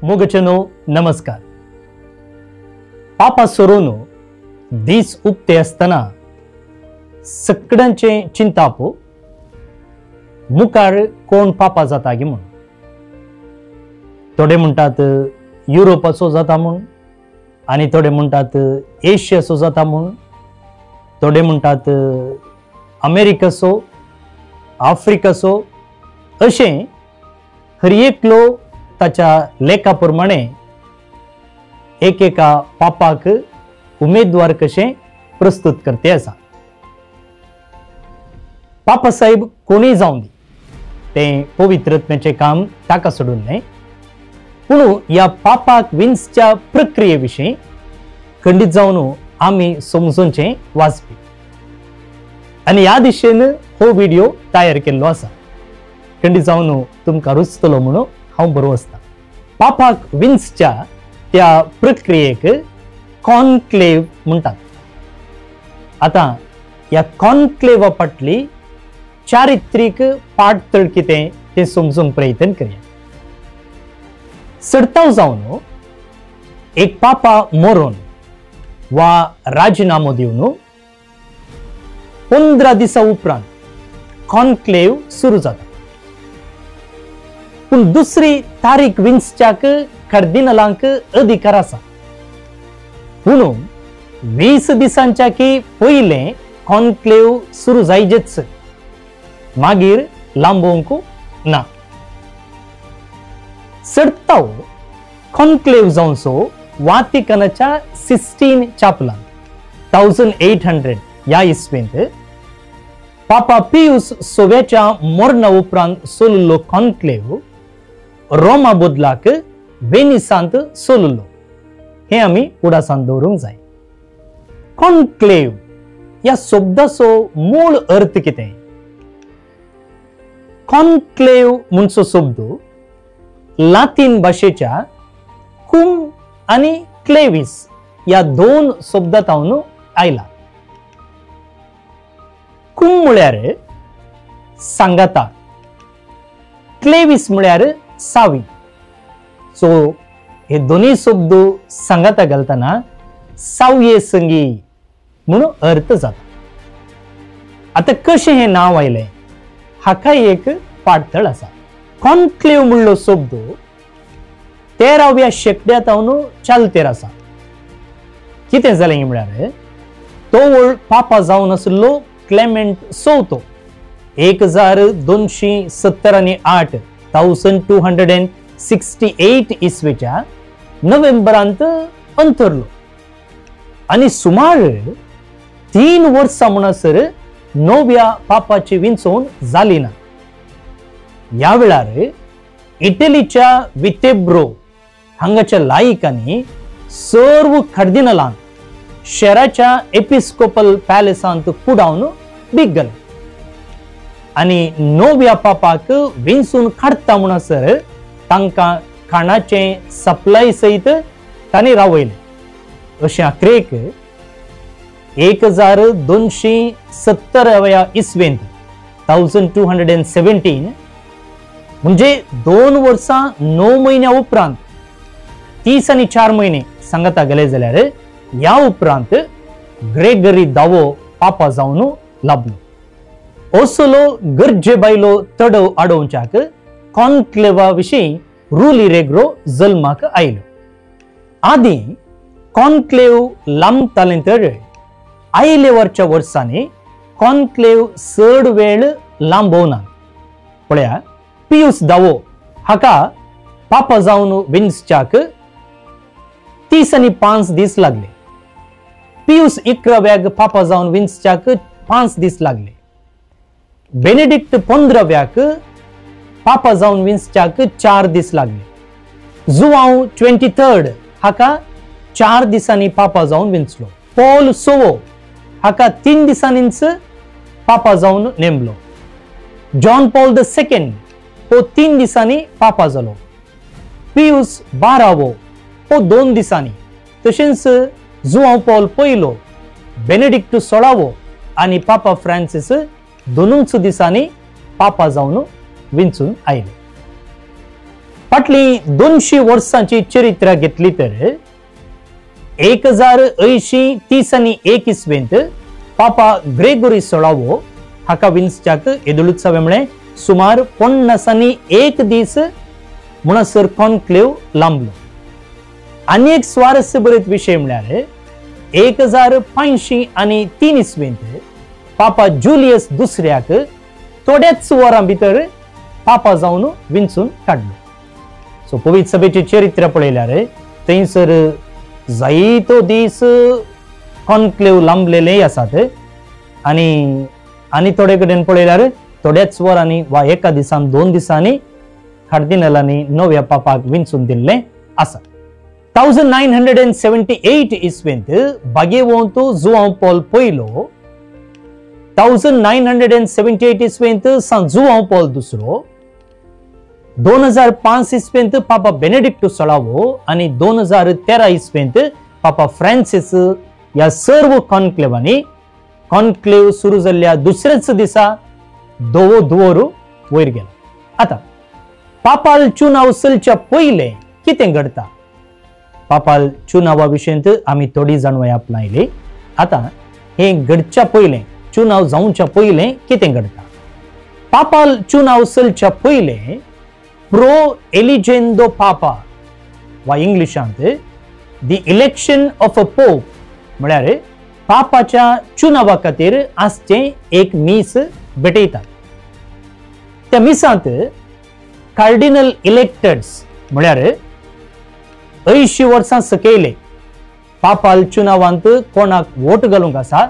मोगचनो नमस्कार. पापा सोरोनो दीस उपते असताना सगळ्यांचे चिंतापो मुखार कोण पापा जाता गे म्हणून. थोडे म्हणतात युरोपाचो जाता म्हणून, आणि थोडे म्हणतात एशियाचो जाता म्हणून, थोडे म्हणतात अमेरिकाचो, आफ्रिकाचो. अशे हर एकलो ताच्या लेखाप्रमाणे एकेका पापाक उमेदवार कशे प्रस्तुत करते आसा. पापा साहेब कोणी जाऊन दी, ते पवित्रत्वाचे काम ताका सोडून न्हय, पूण या पापाक विंसच्या प्रक्रियेविषयी खंडित जावन आम्ही समजूनचे वाचपी, आणि या दिशेन हो व्हिडिओ तयार केल्लो आसा. खंडित जावन तुमकां रुचतलो म्हणून हांव बरो आसता. पापाक विंसच्या त्या प्रक्रियेक कॉन्क्लेव म्हणटात. आता या कॉन्क्लेवा फाटली चारित्रीक पाठतळ कितें तें समजूंक प्रयत्न करया. सडताव जावन एक पापा मरोन वा राजीनामो दिवन 15 दिसा उपरांत कॉन्क्लेव सुरू जाता. पूण दुसरी तारीख विंसच्याक कार्दिनलांक अधिकार आसा, म्हणून 20 दिसांच्या की पयले कॉन्क्लेव सुरू जायचेच, मागीर लांबोवंक ना. सडताव कॉन्क्लेव जावचो वातिकनाच्या सिस्टीन चॅपलान 1800 या इस्वेंत पापा पियुस 6व्याच्या मरणा उपरांत सोल्लो कॉन्क्लेव रोमा बदलाक वेनिसांत सोल्लो. हे आम्ही उडासांत दवरूंक जाय. कॉन्क्लेव या शब्दाचो मूळ अर्थ कितें? कॉन्क्लेव म्हणचो शब्द लातीन भाषेच्या कुम आणि क्लेविस या दोन शब्दांतून आयला. कुम म्हळ्यार सांगाता, क्लेविस म्हळ्यार सावी. सो हे दोन्ही शब्द सांगाता घालताना सावये संगी म्हणून अर्थ जाता. आता कशें हे नाव आयले हाका एक पाठतळ आसा. कॉन्क्लेव म्हणलो शब्द 13व्या शेंकड्यांतून चालतेर आसा. कितें जालें म्हळ्यार तो वळ पापा जावन आसलो क्लेमेंट चौथो 1278 1268 इसवेच्या नोव्हेंबरांत अंतरलो, आणि सुमार 3 वर्सां म्हणसर नव्या पापाची विंचोवन जाली ना. या वेळार इटलीच्या वितेब्रो हांगाच्या लायकांनी सर्व कार्दिनलांक शहराच्या एपिस्कोपल पॅलेसांत कुडावन बिगले, आणि नव्या पापाक विंचून काडटा म्हणसर तांकां खाणाचे सप्लाय सहित तांणी रावयले. अशें आख्रेक 1270व्या इस्वेंत 1217 म्हणजे 2 वर्सां 9 म्हयन्या उपरांत 30 आणि 4 महिने सांगता गेले जाल्यार या उपरांत ग्रेगरी 10वो पापा जावन लाभलो. असलो गरजे बायलो तडव आडोवच्याक कॉन्क्लेवा विशीं रुली रेग्रो जल्माक आयलो. आदी कॉन्क्लेव लांबताले तर आयले वरच्या वर्सांनी कॉन्क्लेव चड वेळ लांबवना. पळया, पियुस 10वो हाका पापा जावन विंसच्याक 30 आणि 5 दीस लागले. पियुस 11व्याक पापा जावन विंसच्याक 5 दीस लागले. बेनेडिक्ट 15व्याक पापा जावन विंसच्याक 4 दीस लागले. जुआंव 23 हाका 4 दिसांनी पापा जावन विंचलो. पॉल 6वो हाका 3 दिसांनीच पापा जावन नेमलो. जॉन पॉल II हो 3 दिसांनी पापा जालो. पियुस 12वो हो 2 दिसांनी, तशेंच जुआंव पॉल पयलो, बेनेडिक्ट 16वो आणि पापा फ्रांसिस 2 दिसांनी पापा जावन विंचून आयले. फाटली 200 वर्सांची चरित्र घेतली तर 1080 आणि 1 इसवेंत पापा ग्रेगोरी 16 हाका विन्सच्याक येदुळुत्सवे म्हळे सुमार 51 दीस म्हणसर कॉन्क्लेव लांबलो. आनी एक स्वारस्यभरीत विषय म्हळ्यार 1085 आणि 3 इसवेंत पापा जुलियस दुसऱ्याक थोड्याच वरां भितर पापा जावन विंचून काडलो. सो पवित्र सभेचे चरित्र पळयल्यार थंयसर जायतो दीस कॉन्क्लेव लांबलेले आसात आनी थोडे कडेन पळयल्यार थोड्याच वरांनी वा एका दिसान 2 दिसांनी कार्दिनलांनी नव्या पापाक विंचून दिल्ले आसा. 1978 इसवेंत बागेवंतू जुआंव पॉल पयलो 1978 इसवेंत जुआंव पॉल दुसरो 2005 इसवेंत पापा बेनेडिक्ट 16 आणि 2013 इसवेंत पापा फ्रांसिस या सर्व कॉन्क्लेवांनी कॉन्क्लेव सुरू जाल्ल्या दुसऱ्याच दिसा दोवो दुवरू वयर गेला. आता पापाल चुनाव चलच्या पयले कितें घडता पापाल चुनावा विशयंत आमी थोडी जाणवाय आपणायली. आता हे घडच्या पयले चुनाव जावच्या पयले कितें घडता. पापाल चुनाव चलच्या पयले प्रो एलिजेंदो पापा वा इंग्लिशांत the election of a pope म्हळ्यार पापाच्या चुनावा खातीर आसचे एक मीस भेटयतात. त्या मिसांत कार्डिनल इलेक्टेड्स म्हळ्यार 80 वर्सां सकयले पापाल चुनावांत कोणाक वोट घालूंक आसा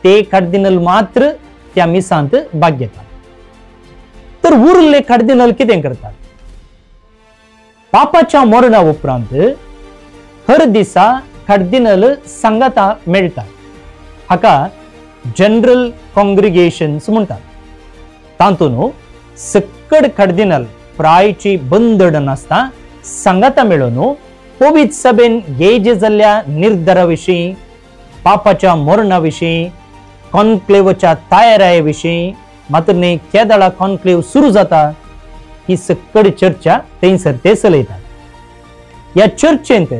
ते कार्दिनल मात्र त्या मिसांत भाग घेतात. तर उरले कार्दिनल कितें करतात. पापाच्या मरणा उपरांत हर दिसा कार्दिनल सांगाता मेळतात. हाका जनरल कॉंग्रिगेशन्स म्हणटात. तातूंत सक्कड कार्दिनल प्रायची बंदड नासता सांगाता मेळून पवित्र सभेन घेवचे जाल्ल्या निर्धारा विशीं पापाच्या मरणा विशीं कॉन्क्लेवच्या तयाराये विशीं मात्र न्ही केदाळा कॉन्क्लेव सुरू जाता ही सक्कड चर्चा थंयसर ते चलयतात. ह्या चर्चेंत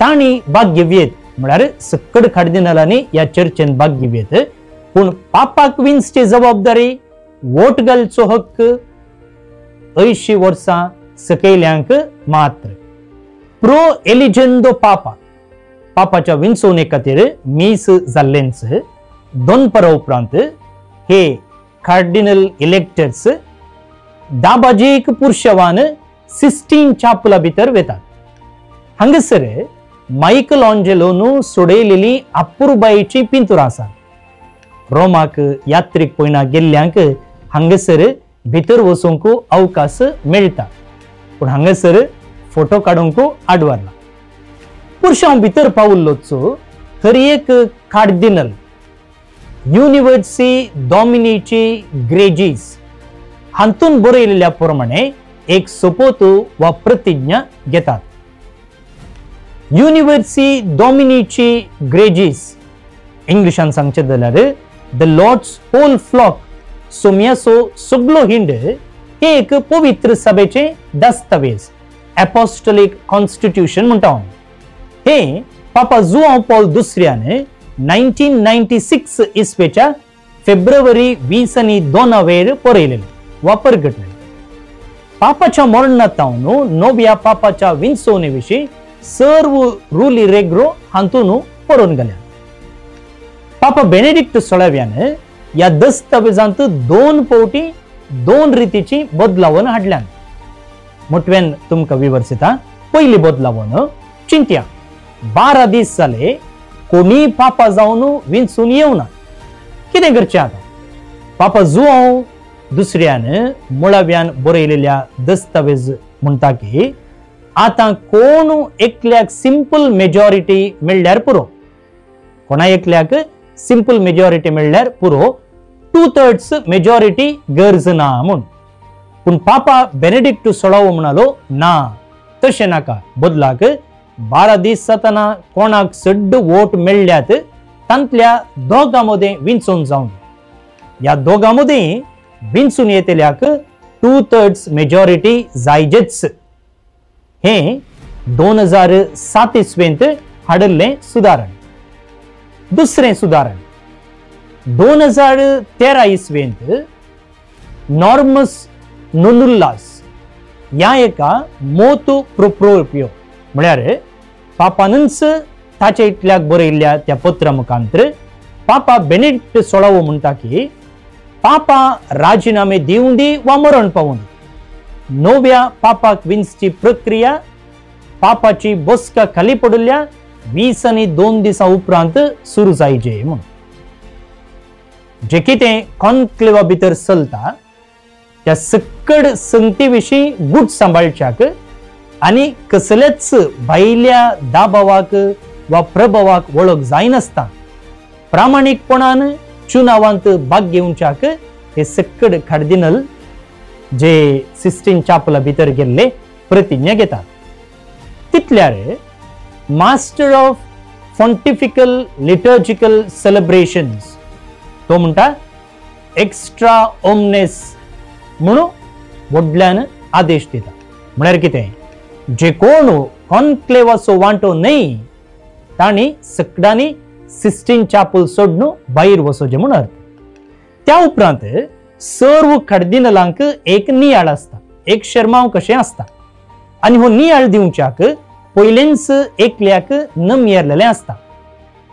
तांणी भाग घेवयेत म्हळ्यार सक्कड कार्दिनलांनी ह्या चर्चेंत भाग घेवयेत पूण पापाक विंसची जबाबदारी वोट घालचो हक्क 80 वर्सां सकयल्यांक मात्र. प्रो एलिजेंदो पापाच्या विंचोवणे खातीर मीस जाल्लेंच दोनपरा उपरांत हे कार्डिनल इलेक्टर्स दाबाजीक पुर्शवान सिस्टीन चापला भितर वेतात. हांगसर मायकल ऑंजेलोन सोडयलेली अपुर्बायेची पिंतूर आसा. रोमाक यात्रेक पयना गेल्ल्यांक हांगसर भितर वचूंक अवकाश मेळटा पूण हांगसर फोटो काडूंक आडवरला. पुरुषां भितर पावल्लोच थर एक कार्दिनल युनिवर्सी डॉमिनीची ग्रेजीस हातून बरयलेल्या प्रमाणे एक सोपोत वा प्रतिज्ञा घेतात. युनिवर्सी डॉमिनीची ग्रेजीस इंग्लिशान सांगचे जाल्यार द लॉर्ड्स होल फ्लॉक सोम्यासो सगळो हिंड हे एक पवित्र सभेचे दस्तावेज एपोस्टोलिक कॉन्स्टिट्यूशन म्हणटा. हे पापा जुआंव पॉल दुसऱ्यान 1996 इसवेच्या फेब्रुवारी 20 आणि 2 वेळ बरयलेले वा परगटलेले. पापाच्या मरणातावन नव्या पापाच्या विंचोवणे विशीं सर्व रुली रेग्रो हातून बरोवन गेल्या. पापा बेनेडिक्ट 16व्यान या दस्तावेजांत 2 फावटी 2 रितीची बदलावण हाडल्यान. मुठव्यान तुमकां विवरसिता. पयली बदलावण चिंत्या 12 दीस जाले कोणी पापा जावन विंचून येवना. कितें करचें आतां. पापा जुआंव दुसऱ्यान मुळाव्यान बरयलेल्या दस्तावेज म्हणटा की आतां कोण एकल्याक सिंपल मेजॉरिटी मेळ्ळ्यार पुरो. कोणा एकल्याक सिंपल मेजॉरिटी मेळ्ळ्यार पुरो. 2/3 मेजॉरिटी गरज ना म्हूण. पूण पापा बेनेडिक्ट 16 म्हणालो ना तशें नाका. बदलाक 12 दीस जाताना कोणाक सड्ड वोट मेळ्ळ्यात तांतल्या दोगां मदें विंचोवन जावन ह्या दोगां मदें विंचून येतल्याक 2/3 मेजॉरिटी जायजेच हे 2007 इसवेंत हाडल्ले सुदारण. दुसरे सुदारण 2013 इसवेंत नॉर्मस नोनुल्लास या एका मोतू प्रोप्रोपियो म्हळ्यार पापानच ताचे इतल्याक बरयल्ल्या त्या पत्रा मुखांतर पापा बेनेडिक्ट 16 म्हणटा की पापा राजीनामे दिवं दी वा मरण पावूं दी, नव्या पापाक विंचची प्रक्रिया पापाची बसका खाली पडल्या 20 आनी 2 दिसां उपरांत सुरू जायचे म्हूण. जे कितें कॉन्क्लेवा भितर चलता त्या सकड संगती विशीं गूट सांबाळच्याक आनी कसलेच भायल्या दाबावाक वा प्रभावाक वळख जायनासता प्रामाणिकपणान चुनावांत भाग घेवच्याक हे सकड कार्दिनल जे सिस्टीन चापला भितर गेल्ले प्रतिज्ञा घेतात. तितल्यार मास्टर ऑफ फॉन्टिफिकल लिटर्जिकल सेलिब्रेशन्स तो म्हणटा एक्स्ट्रा ओमनेस म्हणून व्हडल्यान आदेश दिता. म्हळ्यार कितें, जे कोण कॉन्क्लेवाचो वांटो न्हय तांणी सकडांनी सिस्टीन चापल सोडून भायर वचोचें म्हूण अर्थ. त्या उपरांत सर्व कार्दिनलांक एक नियाळ आसता, एक शर्माव कशें आसता आनी हो नियाळ दिवच्याक पयलेंच एकल्याक नमयरलेलें आसता.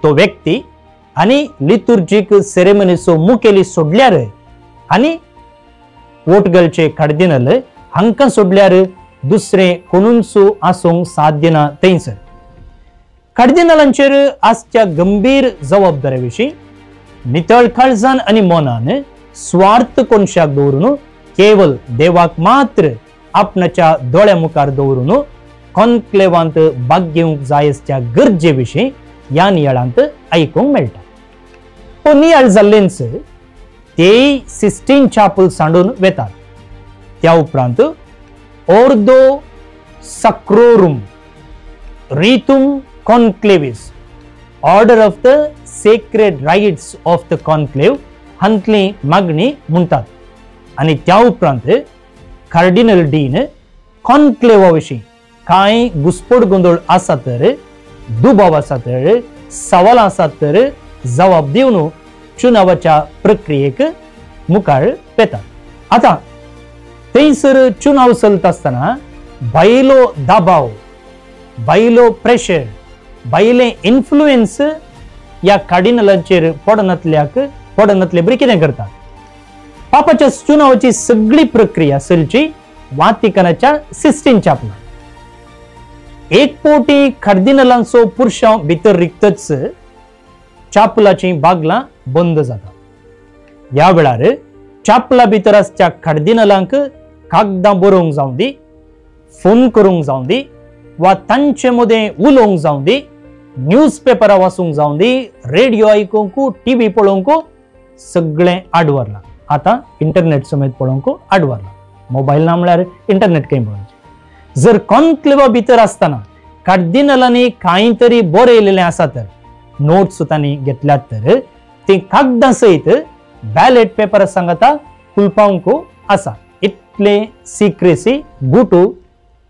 तो व्यक्ती आनी लितुर्जीक सेरेमनीचो मुखेली सोडल्यार आनी वोटगलचे कार्दिनल हांकां सोडल्यार दुसरे कोणूच आसूंक साध्य ना थंयसर. कार्दिनलांचेर आसच्या गंभीर जबाबदारी विशीं नितळ काळजान आनी मनान स्वार्थ कोनशाक दवरून केवळ देवाक मात्र आपणाच्या दोळ्या मुखार दवरून कॉन्क्लेवांत भाग घेवंक जाय आसच्या गरजे विशीं ह्या नियाळांत आयकूंक मेळटा. हो नियाळ जाल्लेंच ते सिस्टीन चापल सांडून वेतात. त्या उपरांत ऑर्दो सॅक्रोरुम रितुम कॉन्क्लेविस order of the sacred rites of the conclave हांतली मागणी म्हणटात. आनी त्या उपरांत कार्डिनल डीन कॉन्क्लेवा विशीं कांय घुसपड गोंदळ आसा तर, दुबाव आसा तर, सवालां आसात तर जबाब दिवन चुनावाच्या प्रक्रियेक मुखार येतात. आता थंयसर चुनाव चलता आसतना भायलो दबाव, भायलो प्रेशर, भायले इन्फ्लुएन्स या कार्डिनलांचेर पडनातले बरी कितें करतात. पापाच्या चुनावाची सगळी प्रक्रिया चलची वातिकनाच्या सिस्टीन चापला. एक पोटी कार्दिनलांचो पुरशांव भितर रिक्तच चापलाची बागलां बंद जाता. ह्या वेळार चापला भितर आसच्या कार्दिनलांक कागदां बरोवंक जावं दी, फोन करूंक जावं दी वा तांचे मदें उलोवंक जावं दी, न्यूज पेपरां वाचूंक जावं दी, रेडिओ आयकूंक, टीव्ही पळोवंक सगळें आडवरलां. आतां इंटरनेट समेत पळोवंक आडवरलां. मोबायल ना म्हळ्यार इंटरनेट खंय पळोवचें. जर कॉन्क्लेवा भितर आसतना कार्दिनलांनी कांय तरी बरयलेलें आसा तर, नोट्स तांणी घेतल्यात तर ती कागदां सयत बॅलेट पेपर सांगता कुलपावंक आसा. इतले सिक्रेसी गुटू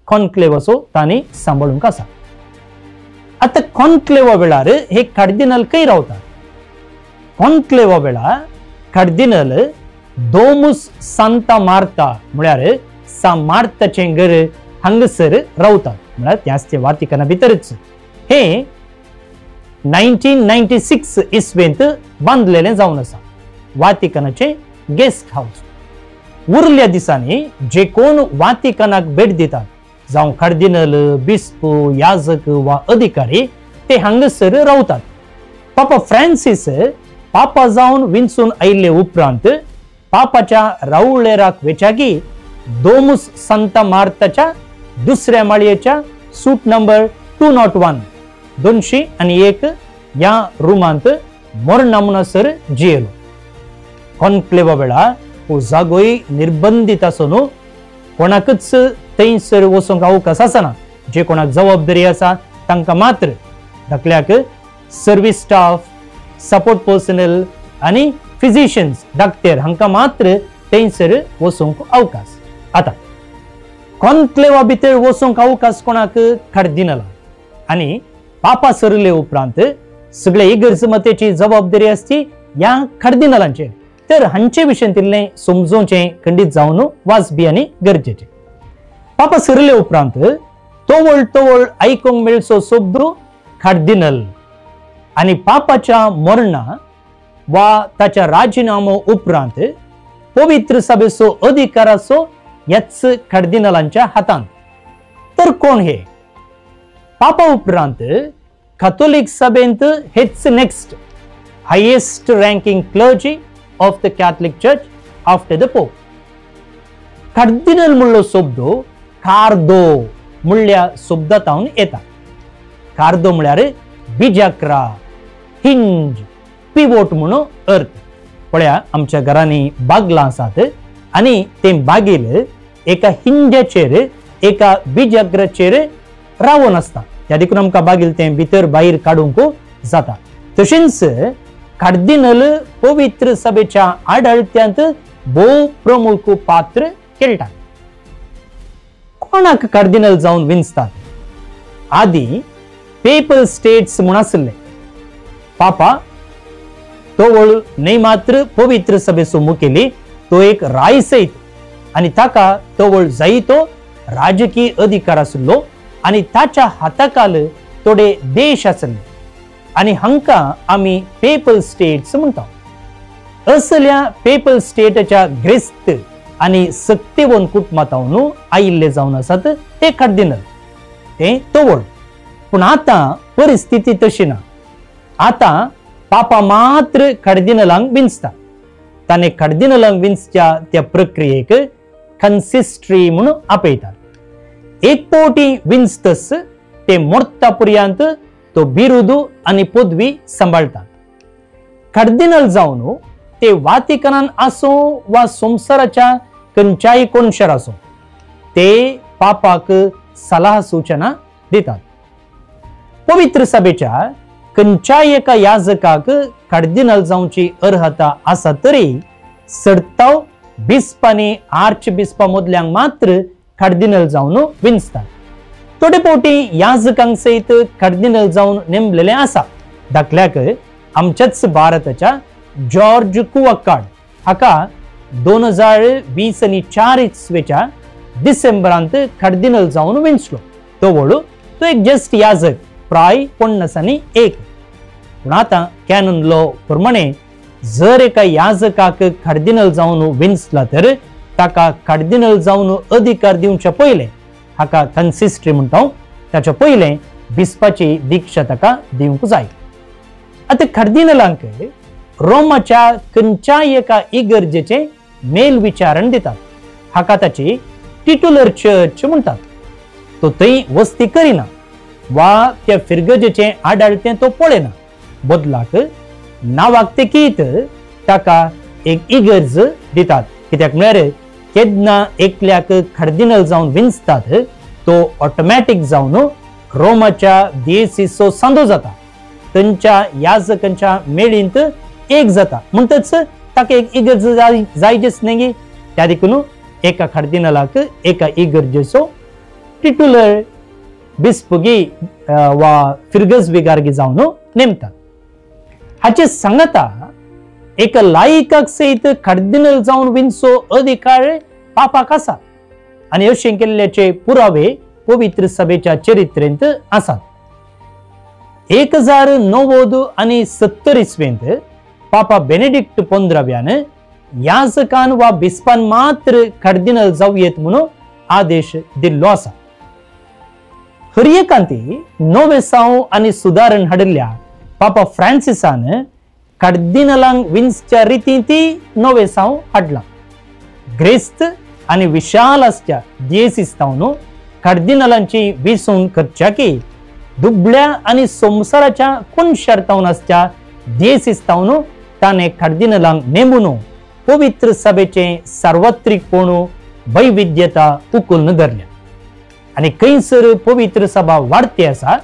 कॉन्क्लेवाचो तांणी सांबाळूंक आसा. आता कॉन्क्लेवा वेळार हे कार्दिनल खंय रावतात. कॉन्क्लेवा वेळार कार्दिनल दोमुस सांता मार्ता म्हळ्यार सा मार्ताचें घर हांगसर रावतात. म्हळ्यार त्याच वातिकना भितरच. हे 1996 इसवेंत बांदलेलें जावन आसा वातिकनाचे गेस्ट हाऊस. उरल्या दिसांनी जे कोण वातिकनाक भेट दितात, जावं कार्दिनल, बिस्प, याजक वा अधिकारी, ते हांगसर रावतात. पापा फ्रांसीस पापा जावन विंचून आयिल्ले उपरांत पापाच्या रावळेराक वेचागी दोमुस सांता मार्ताच्या दुसऱ्या माळयेच्या सूट नंबर 201 201 या रुमांत मरणा म्हणसर जियेलो. कॉन्क्लेवा वेळार हो जागोय निर्बंधित आसून कोणाकच थंयसर वचूंक अवकाश आसना. जे कोणाक जबाबदारी आसा तांकां मात्र, धाकल्याक सर्विस स्टाफ, सपोर्ट पर्सनल आनी फिजिशियन्स, डाक्टर हांकां मात्र थंयसर वचूंक अवकाश. आता कॉन्क्लेवा भितर वचूंक अवकाश कोणाक कार्दिनल आणि पापा सरले उपरांत सगळे इगर्जमतेची जबाबदारी असती या कार्दिनलांचेर तर हांचे विशयंतले समजोवचें खंडीत जावन वाजबी आनी गरजेचें पापा सरले उपरांत तोवळ तोवळ आयकूंक मेळचो शब्द कार्दिनल आणि पापाच्या मरणा वा ताच्या राजीनामो उपरांत पवित्र सभेचो अधिकाराचो याच कार्दिनलांच्या हातांत तर कोण हे पापा उपरांत कॅथोलिक सभेंत हेच next highest ranking clergy of the Catholic church after the pope cardinal म्हणलो शब्द कार्दो म्हणल्या शब्दांतून येता कार्दो म्हळ्यार बिजाक्रा हिंज पिवोट म्हणून अर्थ पळया आमच्या घरांनी बागलां आसात आणि ते बागेल एका हिंजाचेर एका बिजाग्राचेर रावून आसता त्या देखून आमकां बागेल ते भितर भायर काडूंक जाता तशेंच कार्दिनल पवित्र सभेच्या आडाळत्यांत भोव प्रमुख पात्र खेळटा कोणाक कार्दिनल जावन विंचतात आदी पेपल स्टेट्स म्हूण आसले पापा तोवळ न्हय मात्र पवित्र सभेचो मुखेली तो एक रायसयत आणि ताका तोवळ जायतो राजकीय अधिकार आसलो आणि ताच्या हाताखाल थोडे देश आसले आणि हांकां आमी पेपल स्टेट्स म्हणटा असल्या पेपल स्टेटच्या ग्रेस्त आणि सत्तेवन कुटुंबांतून आयिल्ले जावन आसात ते कार्दिनल ते तोवळ पूण आता परिस्थिती तशी ना आता पापा मात्र कार्दिनलांक विंचता ताणे कार्दिनलांक विंचच्या त्या प्रक्रियेक कन्सिस्ट्री म्हणून आपयतात एक पावटी विंचतस ते मोर्ता पर्यंत तो बिरुद आणि पदवी सांबाळतात कार्दिनल जावन ते वातिकनान आसो वा संसाराच्या खंयच्याय कोनशार आसो ते पापाक सल्ला सूचना दितात पवित्र सभेच्या खंयच्याय एका याजकाक कार्दिनल जावची अर्हता आसा तरी सर्ताव बिस्पांनी आर्च बिस्पा मदल्यांक मात्र कार्दिनल जावन विंचतात थोडे पावटी याजकांक सयत कार्दिनल जावन नेमलेले आसा दाखल्याक आमच्याच भारताच्या जॉर्ज कुवाकाड हाका 2024 इस्वेच्या डिसेंबरांत कार्दिनल जावन विंचलो तो एक जस्ट याजक प्राय 50 पूण आतां कॅनन लॉ प्रमाणे जर एका याजकाक कार्दिनल जावन विंचला तर ताका कार्दिनल जावन अधिकार दिवच्या पयले हाका कन्सिस्ट्री म्हणटा ताच्या पयले बिस्पाची दीक्षा ताका दिवंक जाय आता कार्दिनलांक रोमाच्या खंयच्याय एका इगर्जेचे मेल विचारण दितात हाका ताची टिट्युलर चर्च म्हणटात तो थंय वस्ती करिना वा त्या फिरगजेचे आडाळतें तो पळयना बदलाक नावाक ते कीत ताका एक इगर्ज दितात कित्याक म्हळ्यार केन्ना एकल्याक कार्दिनल जावन विंचतात तो ऑटोमॅटिक जावन रोमाच्या दियेसीचो सांदो जाता तांच्या याजकांच्या मेळींत एक जाता म्हणटच ताका एक इगर्ज जायचेच न्ही त्या देखून एका कार्दिनलाक एका इगर्जेचो टिट्युलर बिस्पगी वा फिरगज विगार्गी जावन नेमतात हाचे सांगता एका लायकाक सयत कार्दिनल जावन विंचो अधिकार पापाक आसा आनी अशें केल्ल्याचे पुरावे पवित्र सभेच्या चरित्रेंत आसात 1970 इस्वेंत पापा बेनेडिक्ट 15व्यान याजकान वा बिस्पान मात्र कार्दिनल जावयेत म्हणून आदेश दिल्लो आसा हरियकांती नवेसांव आनी सुदारण हाडिल्ल्या पापा फ्रांसिसान कार्दिनलांक विंचच्या रितींती नवेसांव हाडला ग्रेस्त आनी विशाल आसच्या दियेसीस्तावन कार्दिनलांची विसवण करच्याकी दुबळ्या आनी संवसाराच्या कोनशार्तावन आसच्या दियेसीस्तावन ताणे कार्दिनलांक नेमून पवित्र सभेचे सार्वत्रिकपण वैविध्यता उखलून धरल्या आनी खंयसर पवित्र सभा वाडती आसा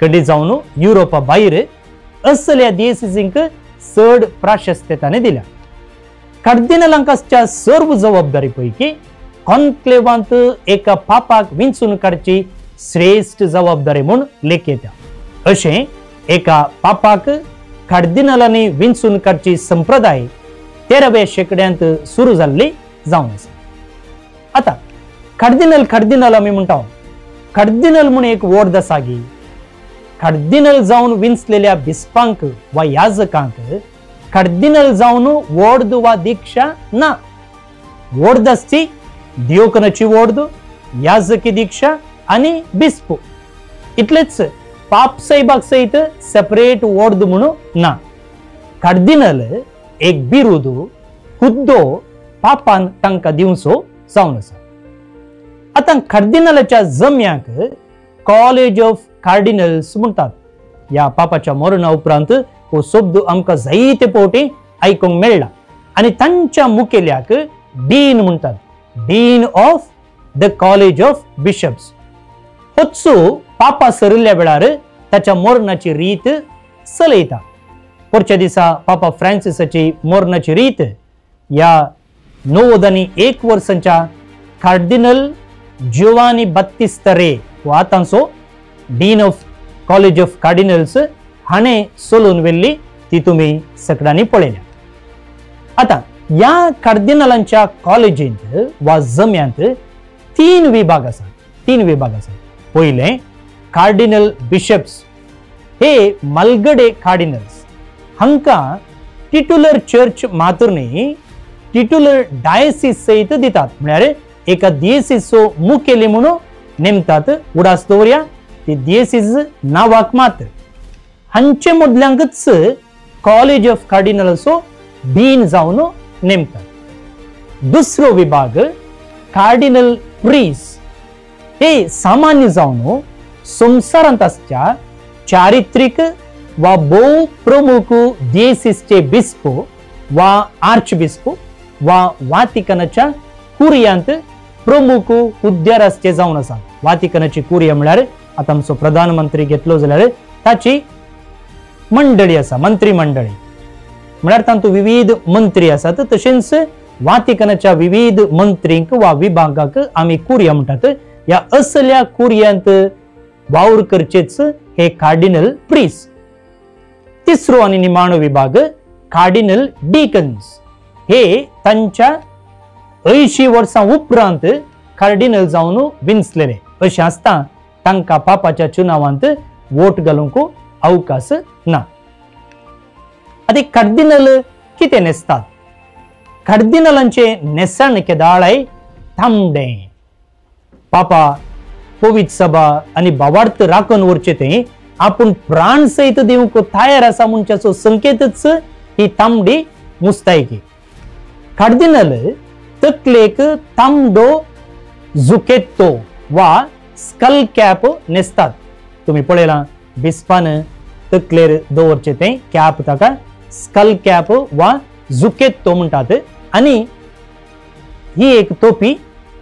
कडी जावन युरोपा भायर असल्या दियेसींक चड प्राशस्त्य ताणें दिल्या कार्दिनलांक आसच्या सर्व जबाबदारी पैकी कॉन्क्लेवांत एका पापाक विंचून काडची श्रेष्ठ जबाबदारी म्हूण लेख येता. अशें एका पापाक कार्दिनलांनी विंचून काडची संप्रदाय 13व्या शेंकड्यांत सुरू जाल्ली जावन आसा. आता कार्दिनल आमी म्हणटा, कार्दिनल म्हूण एक वर्ड आसा गी. कार्दिनल जावन विंचलेल्या बिस्पांक वा याजकांक कार्दिनल जावन वोर्द वा दीक्षा ना. वोर्द आसची दियोकनाची वोर्द, याजकी दीक्षा आनी बिस्प इतलेच. पाप साहेबाक सयत सेपरेट वोर्द म्हणून ना. कार्दिनल एक बिरुद हुद्दो पापान तांकां दिवचो जावन आसा. आता कार्दिनलाच्या जम्याक कॉलेज ऑफ कार्डिनल्स म्हणटात. या पापाच्या मरणा उपरांत हो शब्द आमकां जायते फावटी आयकूंक मेळ्ळा. आनी तांच्या मुखेल्याक डीन म्हणटात. Dean of the college of bishops. होचो पापा सरल्या वेळार ताच्या मरणाची रीत चलयता. परच्या दिसा पापा फ्रांसिसाची मरणाची रीत या 91 वर्सांच्या कार्दिनल जिओवानी बात्तिस्ता रे हो आतांचो dean of college of cardinals हाणें चलोवन व्हेल्ली ती तुमी सगळ्यांनी पळयल्या. आता या कार्दिनलांच्या कॉलेजींत वा जम्यांत 3 विभाग आसात. पहिले कार्डिनल बिशप्स. हे मलगडे कार्डिनल्स. हांकां टिट्युलर चर्च मातुरनी टिट्युलर डायसिस सयत दितात. म्हळ्यार एका दियेसीसचो मुखेली म्हणून नेमतात. उडास दवरया, ती दियेसीस नावाक मात्र. हांचे मदल्यांकच कॉलेज ऑफ कार्डिनल्सो डीन जावन नेमतात. दुसरो विभाग कार्डिनल प्रीस. हे सामान्य जावन संवसारांत आसच्या चारित्रीक वा भोव प्रमुख दियेसीसचे बिस्प वा आर्च बिस्प वा वातिकनाच्या कुरियांत प्रमुख हुद्द्यार आसचे जावन आसा. वातिकनाची कुरिया म्हळ्यार आता आमचो प्रधानमंत्री घेतलो जाल्यार ताची मंडळी आसा, मंत्री मंडळी म्हळ्यार तातूंत विविध मंत्री आसात. तशेंच वातिकनाच्या विविध मंत्रींक वा विभागाक आमी कुरिया म्हणटात. या असल्या कुरियांत वावर करचेच हे कार्डिनल प्रीस. तिसरो आनी निमाणो विभाग कार्डिनल डीकन्स. हे तांच्या 80 वर्सां उपरांत कार्डिनल जावन विंचलेले. अशें आसता तांकां पापाच्या चुनावांत वोट घालूंक अवकाश ना. आतां कार्दिनल कितें न्हेसतात? कार्दिनलांचे नेसण केदाळाय तांबडें. पापा पवित्र सभा आनी भावार्थ राखून उरचे ते आपूण प्राण सयत दिवंक तयार आसा म्हणच्याचो संकेतच ही तांबडी मुस्तायकी. कार्दिनल तकलेक तांबडो झुकेत्तो वा स्कल कॅप नेसतात. तुम्ही पळयलां बिस्पान तकलेर दवरचे ते कॅप ताका स्कल कॅप वा झुकेत्तो म्हणटात. आनी ही एक टोपी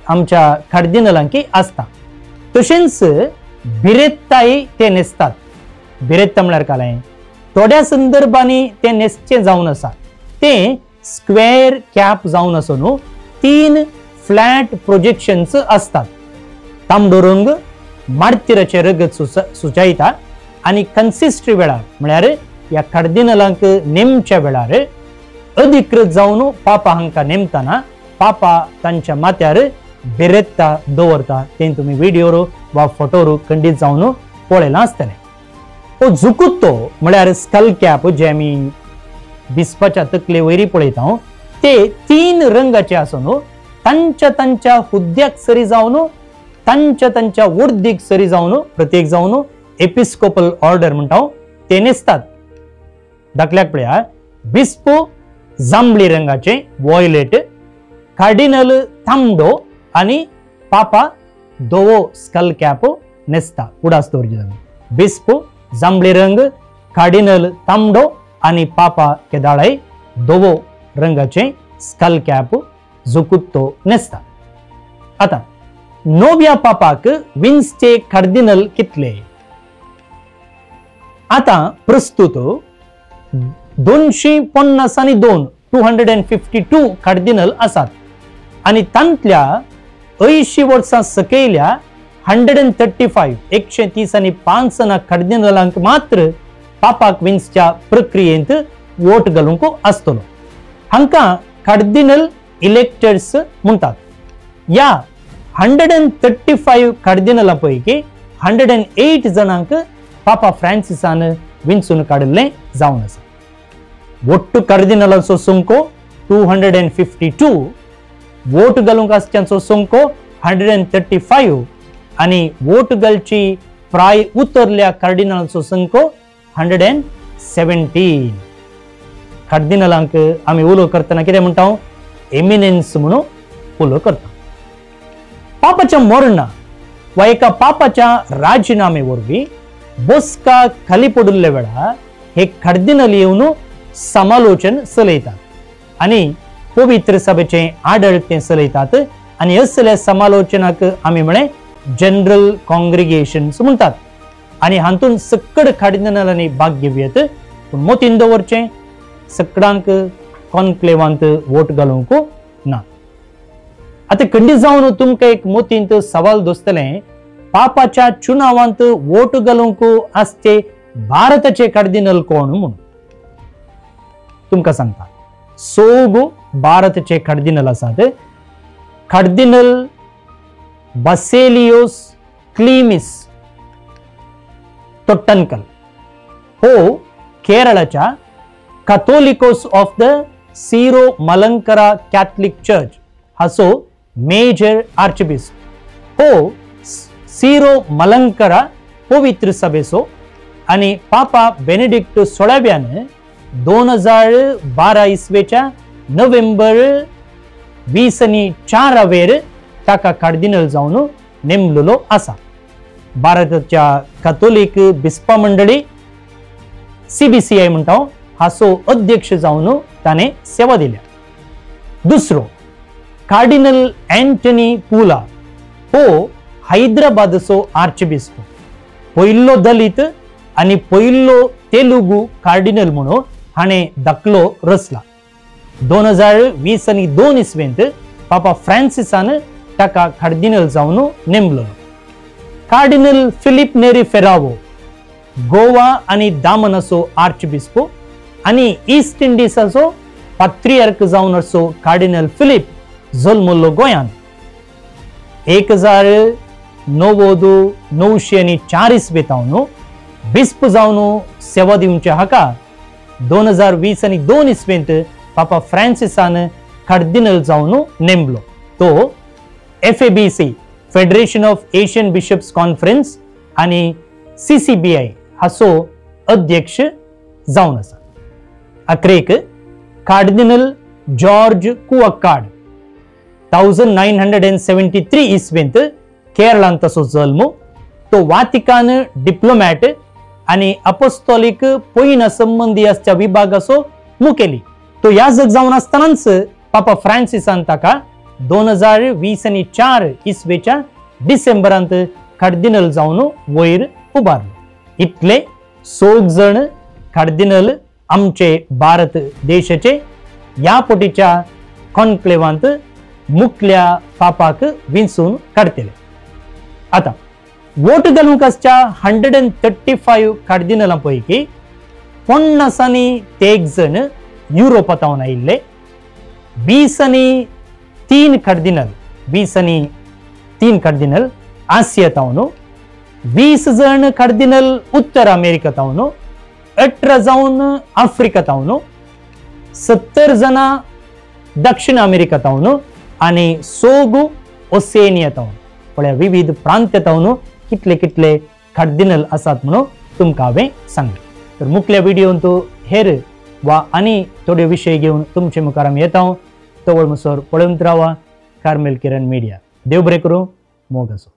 आमच्या कार्दिनलांकी आसता. तशेंच बिरेत्ताय ते नेसतात. बिरेत्ता म्हळ्यार कालें थोड्या संदर्भांनी ते नेसचे जावन आसा. ते स्क्वेअर कॅप जावन आसो न्हू, 3 फ्लॅट प्रोजेक्शन्स असतात. तांबडो रंग मार्तिराचे रगत सुचयता आनी कन्सिस्ट्री वेळार म्हळ्यार या कार्दिनलांक नेमच्या वेळार अधिकृत जावन पापा हांकां नेमताना पापा तांच्या माथ्यार बिरेत्ता दवरता. ते तुम्ही व्हिडिओर वा फोटोर खंडीत जावन पळयलां आसतलें. तो झुकुत्तो म्हळ्यार स्कल कॅप जे आमी बिस्पाच्या तकले वयरी पळयता ते 3 रंगाचे आसून तांच्या हुद्द्याक सरी जावन तांच्या उर्दीक सरी जावन प्रत्येक जावन एपिस्कोपल ऑर्डर म्हणटा ते नेसतात. दाखल्याक पळया बिस्प जांबळी रंगाचे वॉयलेट, कार्डिनल तांबडो आनी पापा धवो स्कल कॅप नेसता. उडास दवरचे जावन बिस्प जांबळी रंग, कार्डिनल तांबडो आनी पापा केदाळाय धवो रंगाचे स्कल कॅप झुकुत्तो नेसता. आता 9व्या पापाक विंचचे कार्दिनल कितले? आता प्रस्तुत 252 कार्दिनल आसात आनी तांतल्या 80 वर्सां सकयल्या 135 135 कार्डिनलांक मात्र पापाक विंसच्या प्रक्रियेंत वोट घालूंक आसतलो. हांकां कार्डिनल इलेक्टर्स म्हणटात. या 135 कार्डिनलां पैकी 108 जणांक पापा फ्रांसिसान विंचून काडिल्लें जावन आसा. ಒಟ್ಟು ಕಾರ್ಡಿನಲ್ಸೋ ಸಂಖ್ಯೆ 252, वोट घालूंक आसच्यांचो संख्यो 135 आनी वोट घालची प्राय उतरल्या कार्डिनलांचो संख्यो 117. कार्डिनलांक आमी उलो करतना कितें म्हणटा, एमिनेन्स म्हणून उलो करता. पापाच्या मरणा वा एका पापाच्या राजीनामे वरवीं बसका खाली पडिल्ल्या वेळार हे कार्डिनल येवन समालोचन चलयतात आनी पवित्र सभेचे आडळते चलयतात. आनी असल्या समालोचनाक आमी म्हळें जनरल कॉंग्रिगेशन्स म्हणटात. आनी हातून सक्कड कार्डिनलांनी भाग घेवयेत, पूण मोतीन दवरचें, सक्कडांक कॉन्क्लेवांत वोट घालूंक ना. आतां खंडी जावन तुमकां एक मोतींत सवाल दोस्तलें, पापाच्या चुनावांत वोट घालूंक आसचे भारताचे कार्डिनल कोण म्हणून. तुमकां सांगता, सोग भारताचे कार्डिनल आसात. कार्डिनल बासेलियोस क्लिमिस तोट्टनकल हो केरळाच्या Catholicos of the Syro Malankara Catholic church हाचो मेजर आर्चबिशप हो सीरो मलंकरा पवित्र सभेचो आनी पापा बेनेडिक्ट 16व्यान 2012 इसवेच्या नोव्हेंबर 24 ताका कार्डिनल जावन नेमलेलो आसा. भारताच्या कॅथोलिक बिस्पा मंडळी CBCI म्हणटा हाचो अध्यक्ष जावन ताणे सेवा दिल्या. दुसरो कार्डिनल एंटनी पुला हो हैदराबादचो आर्चबिशप, पयलो दलित आनी पयलो तेलुगू कार्डिनल म्हणून हाणें दाखलो रचला. 2022 इसवेंत पापा फ्रांसिसान ताका कार्डिनल जावन नेमलो. कार्डिनल फिलिप नेरी फेरावो गोवा आनी दामनाचो आर्चबिशप आनी ईस्ट इंडिसाचो पात्रियार्क जावन असो कार्डिनल फिलिप जल्मलो गोंयांत. 1904 इसवेतावन बिस्प जावन सेवा दिवच्या हाका 2022 इसवेंत पापा फ्रांसिसान कार्डिनल जावन नेमलो. तो FABC federation of Asian bishops conference आनी CCBI हाचो अध्यक्ष जावन आसा. अकरेक कार्डिनल जॉर्ज कुवक्काड 1973 इसवेंत केरळांत ताचो जल्म. तो वातिकान डिप्लोमॅट आनी अपोस्तोलिक पयना संबंधी आसच्या विभागाचो मुखेली. तो याजक जावन आसतनाच पापा फ्रांसिसान ताका 2024 इसवेच्या डिसेंबरांत कार्डिनल जावन वयर उबारलो. इतले 6 जण कार्डिनल आमचे भारत देशाचे या पटीच्या कॉन्क्लेवांत मुखल्या पापाक विंचून काडतले. आता वोट घालूंक आसच्या 135 कार्डिनलां पैकी 50 आनी 13 जण युरोपांतावन आयिल्ले, 20 आनी 3 कार्डिनल आसियातावन, 20 जण कार्डिनल उत्तर अमेरिकातावन, 18 जावन आफ्रिकातावन, 70 जना दक्षिण अमेरिकातावन आनी 6 ओसेनियातावन. पळय विविध प्रांतातावन कितले कितले कार्डिनल आसात म्हणून तुमकां हांवें सांगलें. तर मुखल्या व्हिडिओंत हेर वा आनी थोडे विशय घेवन तुमचे मुखार आमी येता. तवळ मुसोर पळयत रावा कार्मेल किरण मिडिया. देव बरें करूं. मोग आसूं.